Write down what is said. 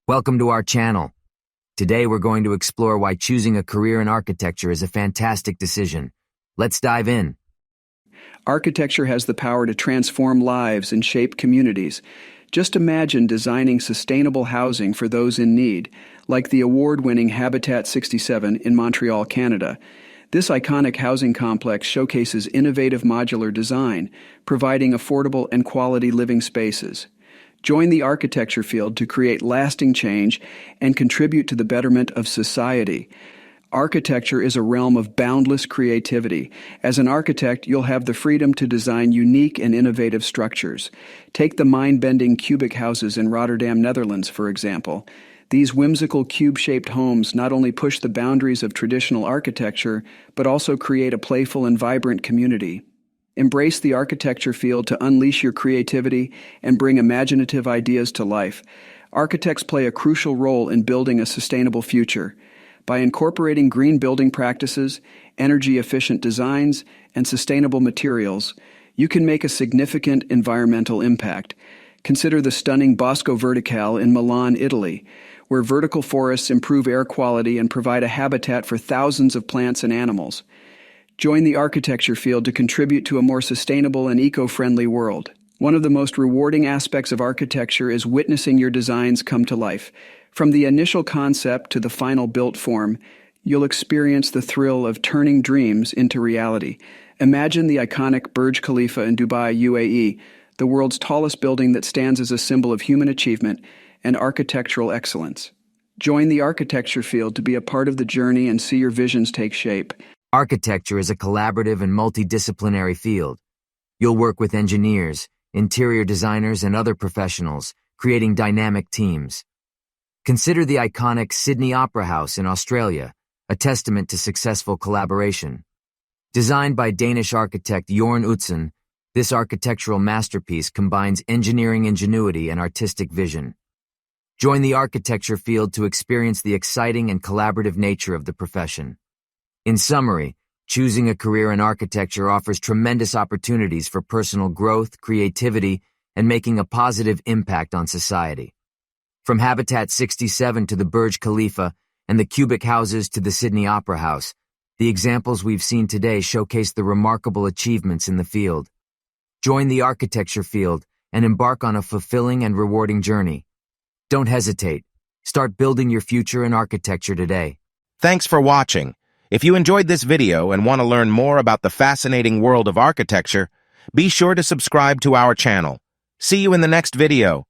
Welcome to our channel. Today we're going to explore why choosing a career in architecture is a fantastic decision. Let's dive in. Architecture has the power to transform lives and shape communities. Just imagine designing sustainable housing for those in need, like the award-winning Habitat 67 in Montreal, Canada. This iconic housing complex showcases innovative modular design, providing affordable and quality living spaces. Join the architecture field to create lasting change and contribute to the betterment of society. Architecture is a realm of boundless creativity. As an architect, you'll have the freedom to design unique and innovative structures. Take the mind-bending cubic houses in Rotterdam, Netherlands, for example. These whimsical cube-shaped homes not only push the boundaries of traditional architecture, but also create a playful and vibrant community. Embrace the architecture field to unleash your creativity and bring imaginative ideas to life. Architects play a crucial role in building a sustainable future. By incorporating green building practices, energy-efficient designs, and sustainable materials, you can make a significant environmental impact. Consider the stunning Bosco Verticale in Milan, Italy, where vertical forests improve air quality and provide a habitat for thousands of plants and animals. Join the architecture field to contribute to a more sustainable and eco-friendly world. One of the most rewarding aspects of architecture is witnessing your designs come to life. From the initial concept to the final built form, you'll experience the thrill of turning dreams into reality. Imagine the iconic Burj Khalifa in Dubai, UAE, the world's tallest building that stands as a symbol of human achievement and architectural excellence. Join the architecture field to be a part of the journey and see your visions take shape. Architecture is a collaborative and multidisciplinary field. You'll work with engineers, interior designers, and other professionals, creating dynamic teams. Consider the iconic Sydney Opera House in Australia, a testament to successful collaboration. Designed by Danish architect Jorn Utzon, this architectural masterpiece combines engineering ingenuity and artistic vision. Join the architecture field to experience the exciting and collaborative nature of the profession. In summary, choosing a career in architecture offers tremendous opportunities for personal growth, creativity, and making a positive impact on society. From Habitat 67 to the Burj Khalifa and the cubic houses to the Sydney Opera House, the examples we've seen today showcase the remarkable achievements in the field. Join the architecture field and embark on a fulfilling and rewarding journey. Don't hesitate. Start building your future in architecture today. Thanks for watching. If you enjoyed this video and want to learn more about the fascinating world of architecture, be sure to subscribe to our channel. See you in the next video.